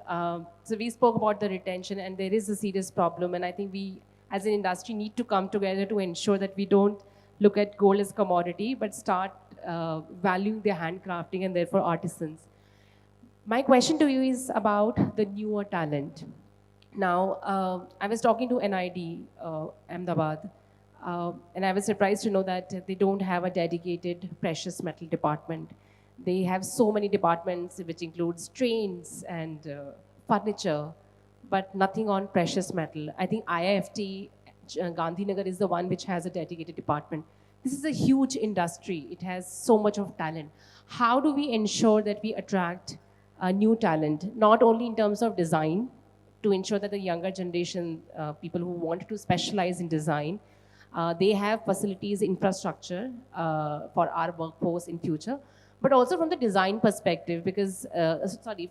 So we spoke about the retention, and there is a serious problem, and I think we as an industry need to come together to ensure that we don't look at gold as commodity, but start valuing their handcrafting and therefore artisans. My question to you is about the newer talent. Now, I was talking to NID, Ahmedabad, and I was surprised to know that they don't have a dedicated precious metal department. They have so many departments, which includes trains and furniture, but nothing on precious metal. I think IIFT Gandhinagar is the one which has a dedicated department. This is a huge industry. It has so much of talent. How do we ensure that we attract new talent, not only in terms of design, to ensure that the younger generation, people who want to specialize in design, they have facilities, infrastructure for our workforce in future, but also from the design perspective, because,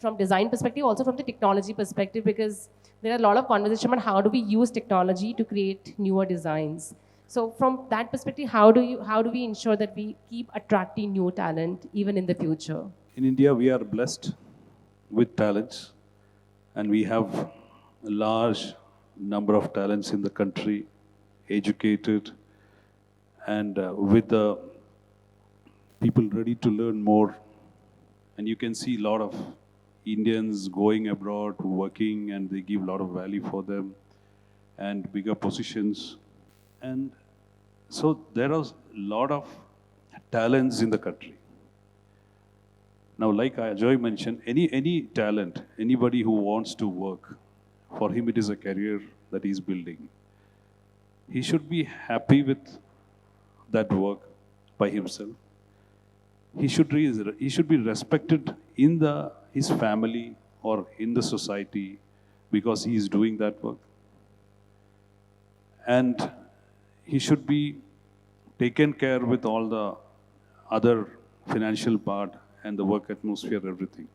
from design perspective, also from the technology perspective, because there are a lot of conversation about how do we use technology to create newer designs. So from that perspective, how do we ensure that we keep attracting new talent even in the future? In India, we are blessed with talents, and we have a large number of talents in the country, educated, and with the people ready to learn more. And you can see a lot of Indians going abroad, working, and they give a lot of value for them, and bigger positions. And so there are a lot of talents in the country. Now, like Ajoy mentioned, any talent, anybody who wants to work, for him it is a career that he's building. He should be happy with that work by himself. He should be respected in his family or in the society because he is doing that work. And he should be taken care with all the other financial part and the work atmosphere, everything.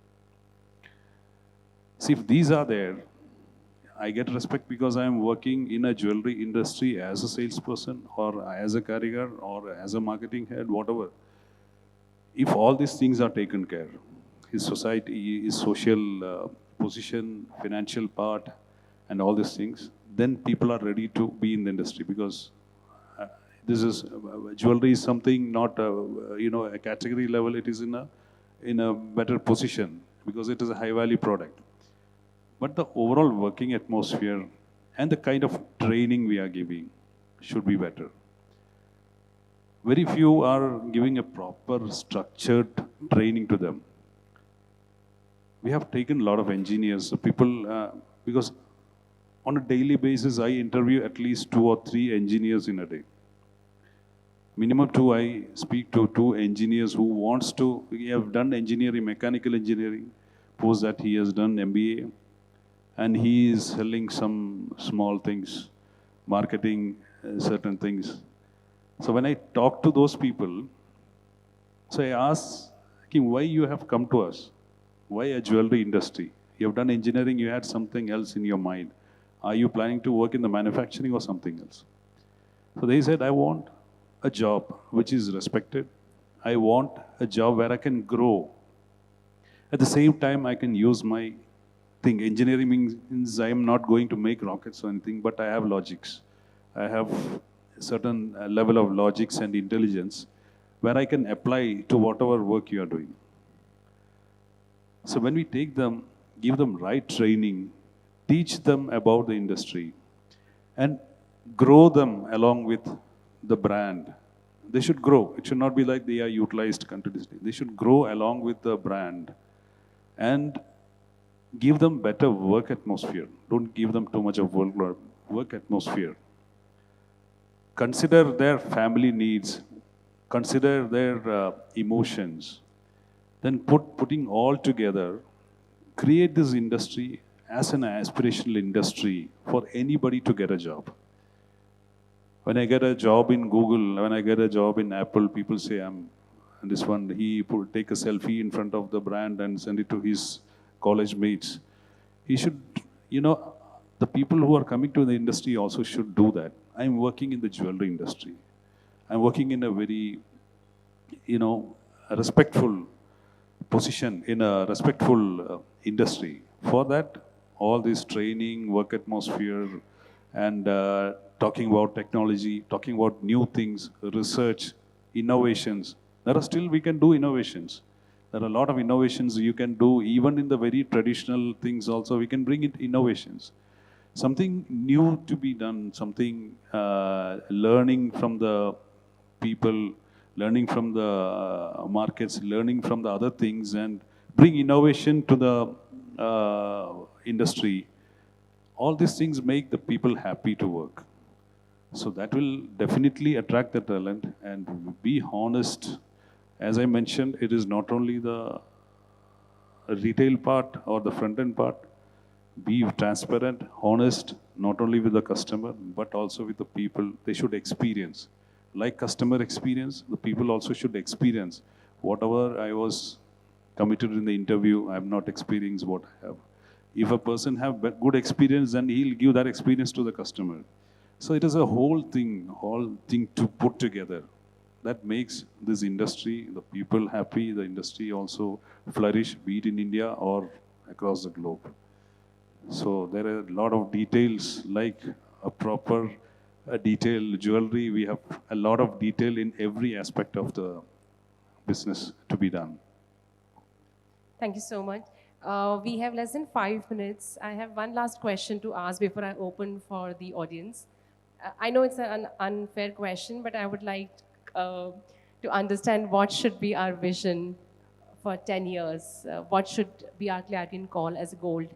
See, if these are there, I get respect because I am working in a jewelry industry as a salesperson or as a carrier or as a marketing head, whatever. If all these things are taken care, his society, his social position, financial part, and all these things, then people are ready to be in the industry because this is jewelry is something not a category level. It is in a better position because it is a high value product. But the overall working atmosphere and the kind of training we are giving should be better. Very few are giving a proper structured training to them. We have taken a lot of engineers, people, because on a daily basis, I interview at least 2 or 3 engineers in a day. Minimum 2, I speak to 2 engineers who wants to, he have done engineering, mechanical engineering, post that he has done MBA, and he is selling some small things, marketing certain things. So when I talk to those people, so I ask him, why you have come to us? Why a jewelry industry? You have done engineering, you had something else in your mind. Are you planning to work in the manufacturing or something else? So they said, I want a job which is respected. I want a job where I can grow. At the same time, I can use my thing. Engineering means I am not going to make rockets or anything, but I have logics. I have a certain level of logics and intelligence where I can apply to whatever work you are doing. So when we take them, give them right training, teach them about the industry, and grow them along with the brand. They should grow. It should not be like they are utilized continuously. They should grow along with the brand and give them better work atmosphere. Don't give them too much of work atmosphere. Consider their family needs. Consider their emotions. Then putting all together, create this industry as an aspirational industry for anybody to get a job. When I get a job in Google, when I get a job in Apple, people say, and this one, he take a selfie in front of the brand and send it to his college mates. He should, the people who are coming to the industry also should do that. I'm working in the jewelry industry. I'm working in a very, a respectful position, in a respectful industry. For that, all this training, work atmosphere, and talking about technology, talking about new things, research, innovations. We can do innovations. There are a lot of innovations you can do, even in the very traditional things also, we can bring in innovations. Something new to be done, something learning from the people, learning from the markets, learning from the other things, and bring innovation to the industry. All these things make the people happy to work. So that will definitely attract the talent, and be honest. As I mentioned, it is not only the retail part or the front end part. Be transparent, honest, not only with the customer, but also with the people. They should experience. Like customer experience, the people also should experience. Whatever I was committed in the interview, I have not experienced what I have. If a person have good experience, then he'll give that experience to the customer. So it is a whole thing to put together that makes this industry, the people happy, the industry also flourish, be it in India or across the globe. So there are a lot of details, like a proper detailed jewelry. We have a lot of detail in every aspect of the business to be done. Thank you so much. We have less than 5 minutes. I have one last question to ask before I open for the audience. I know it's an unfair question, but I would like to understand what should be our vision for 10 years. What should be our clarion call as a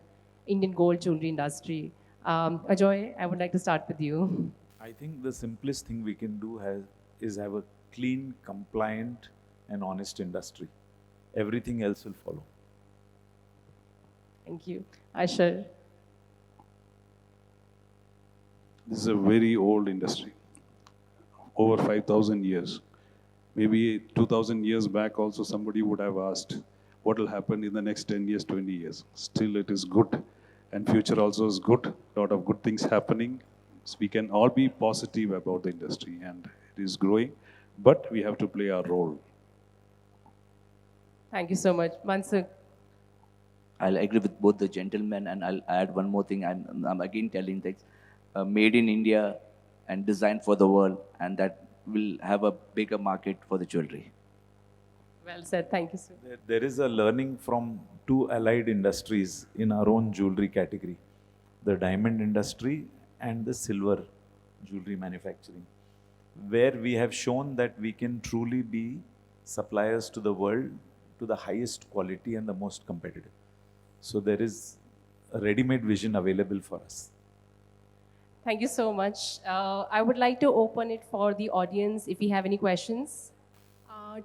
Indian gold jewelry industry? Ajoy, I would like to start with you. I think the simplest thing we can do is have a clean, compliant, and honest industry. Everything else will follow. Thank you. Aishar. This is a very old industry, over 5,000 years. Maybe 2,000 years back also somebody would have asked what will happen in the next 10 years, 20 years. Still it is good, and future also is good. A lot of good things happening. So we can all be positive about the industry, and it is growing, but we have to play our role. Thank you so much. Mansukh. I'll agree with both the gentlemen, and I'll add one more thing. I'm again telling that made in India and designed for the world, and that will have a bigger market for the jewelry. Well said. Thank you, sir. There is a learning from two allied industries in our own jewelry category, the diamond industry and the silver jewelry manufacturing, where we have shown that we can truly be suppliers to the world to the highest quality and the most competitive. So there is a ready-made vision available for us. Thank you so much. I would like to open it for the audience if you have any questions.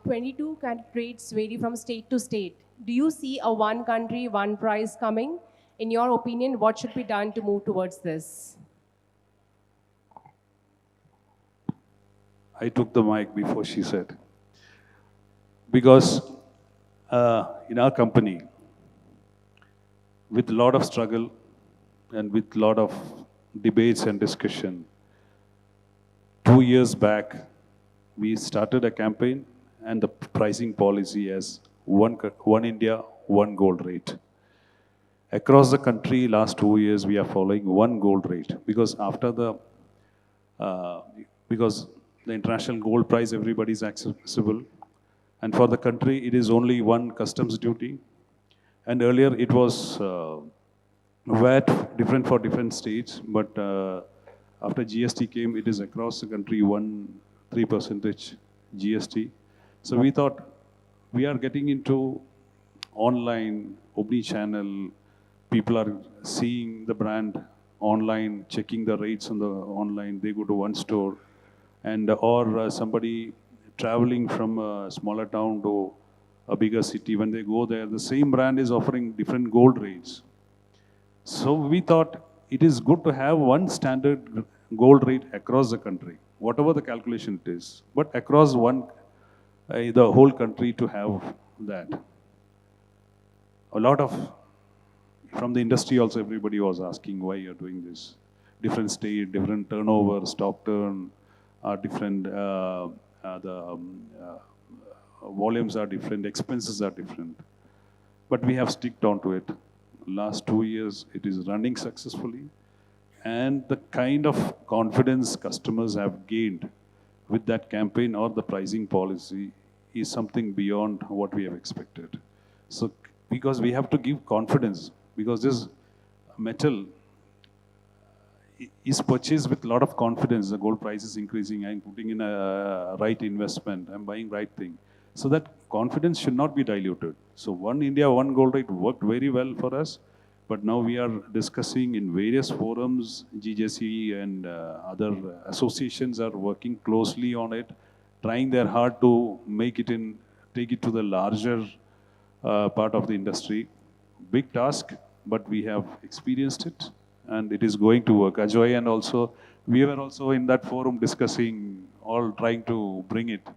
22 rates vary from state to state. Do you see a one country, one price coming? In your opinion, what should be done to move towards this? I took the mic before she said. Because in our company, with a lot of struggle and with a lot of debates and discussion, 2 years back, we started a campaign and the pricing policy as one India, one gold rate. Across the country, last 2 years, we are following one gold rate because because the international gold price, everybody is accessible. And for the country, it is only one customs duty. And earlier it was VAT different for different states, but After GST came, it is across the country 3% GST. So we thought we are getting into online, omni-channel. People are seeing the brand online, checking the rates on the online. They go to one store, and or somebody traveling from a smaller town to a bigger city. When they go there, the same brand is offering different gold rates. So we thought it is good to have one standard gold rate across the country, whatever the calculation it is, but across the whole country to have that. A lot of, from the industry also, everybody was asking why you're doing this. Different state, different turnover, stock turn, different, volumes are different, expenses are different. But we have sticked on to it. Last 2 years, it is running successfully. And the kind of confidence customers have gained with that campaign or the pricing policy is something beyond what we have expected. So, because we have to give confidence, because this metal is purchased with a lot of confidence. The gold price is increasing. I'm putting in a right investment. I'm buying right thing. So that confidence should not be diluted. So One India, One Gold rate worked very well for us. But now we are discussing in various forums, GJC and other associations are working closely on it, trying their hard to take it to the larger part of the industry. Big task, but we have experienced it and it is going to work. Ajoy and also, we were also in that forum discussing, all trying to bring it.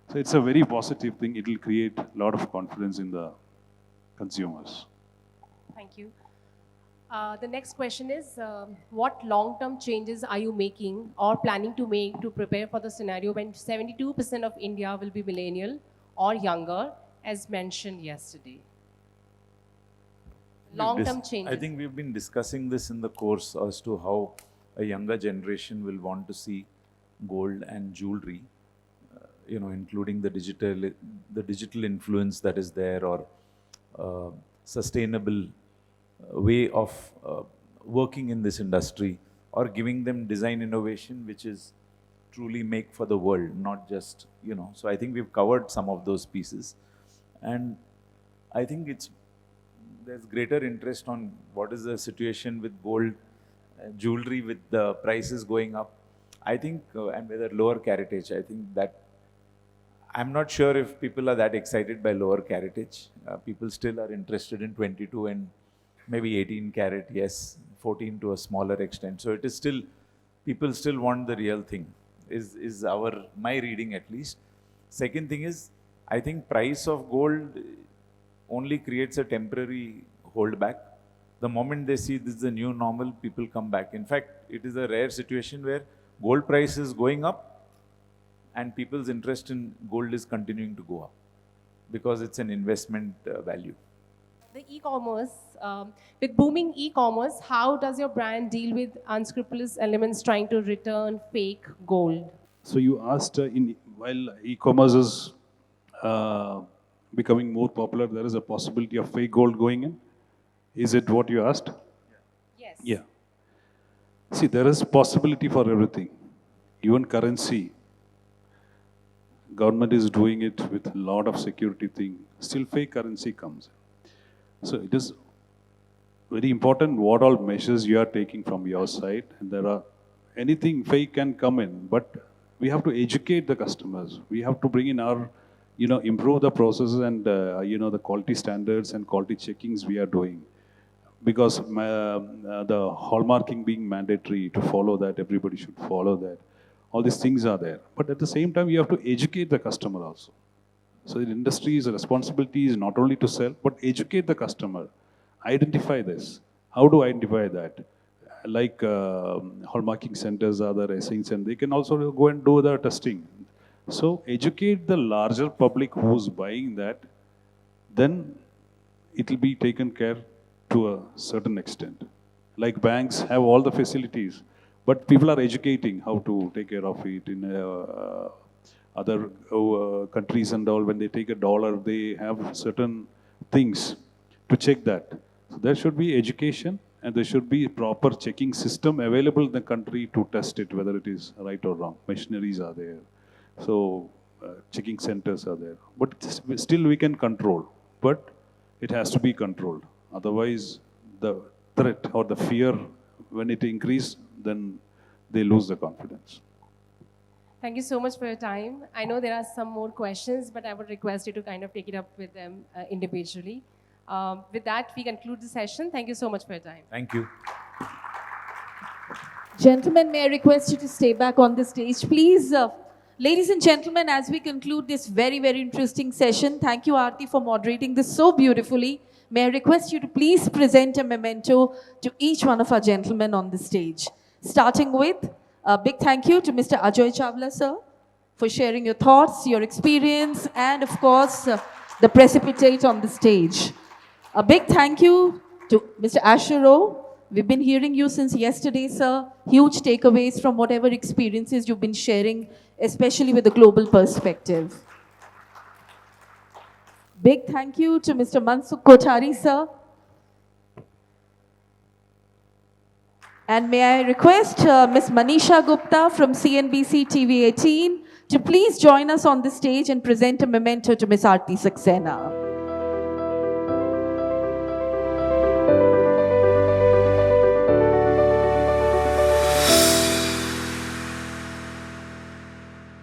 So it's a very positive thing. It will create a lot of confidence in the consumers. Thank you. The next question is, what long-term changes are you making or planning to make to prepare for the scenario when 72% of India will be millennial or younger, as mentioned yesterday? Long-term changes. I think we've been discussing this in the course as to how a younger generation will want to see gold and jewelry, including the digital influence that is there, or sustainable way of working in this industry, or giving them design innovation which is truly make for the world, not just, So I think we've covered some of those pieces. And I think there's greater interest on what is the situation with gold, jewelry with the prices going up. I think, and whether lower caratage, I think that I'm not sure if people are that excited by lower caratage. People still are interested in 22 and maybe 18 carat, yes, 14 to a smaller extent. So it is still, people still want the real thing, is my reading at least. Second thing is, I think price of gold only creates a temporary holdback. The moment they see this is the new normal, people come back. In fact, it is a rare situation where gold price is going up and people's interest in gold is continuing to go up because it's an investment value. The e-commerce, with booming e-commerce, how does your brand deal with unscrupulous elements trying to return fake gold? So you asked, while e-commerce is becoming more popular, there is a possibility of fake gold going in? Is it what you asked? Yes. Yeah. See, there is possibility for everything. Even currency. Government is doing it with a lot of security thing. Still fake currency comes. So it is very important what all measures you are taking from your side. And there are, anything fake can come in, but we have to educate the customers. We have to bring in our, improve the processes and, the quality standards and quality checkings we are doing. Because the hallmarking being mandatory to follow that, everybody should follow that. All these things are there. But at the same time, you have to educate the customer also. So the industry's responsibility is not only to sell, but educate the customer. Identify this. How to identify that? Like hallmarking centers are there, essence, and they can also go and do the testing. So educate the larger public who's buying that, then it will be taken care to a certain extent. Like banks have all the facilities, but people are educating how to take care of it in other countries and all. When they take a dollar, they have certain things to check that. So there should be education and there should be a proper checking system available in the country to test it, whether it is right or wrong. Machineries are there. So checking centers are there. But still we can control. But it has to be controlled. Otherwise, the threat or the fear, when it increases, then they lose the confidence. Thank you so much for your time. I know there are some more questions, but I would request you to kind of take it up with them individually. With that, we conclude the session. Thank you so much for your time. Thank you. Gentlemen, may I request you to stay back on the stage, please? Ladies and gentlemen, as we conclude this very, very interesting session, thank you, Arti, for moderating this so beautifully. May I request you to please present a memento to each one of our gentlemen on the stage. Starting with a big thank you to Mr. Ajoy Chawla, sir, for sharing your thoughts, your experience, and of course, the precipitate on the stage. A big thank you to Mr. Ashero. We've been hearing you since yesterday, sir. Huge takeaways from whatever experiences you've been sharing, especially with a global perspective. Big thank you to Mr. Mansukh Kothari, sir. And may I request Ms. Manisha Gupta from CNBC TV 18 to please join us on the stage and present a memento to Ms. Arti Saxena.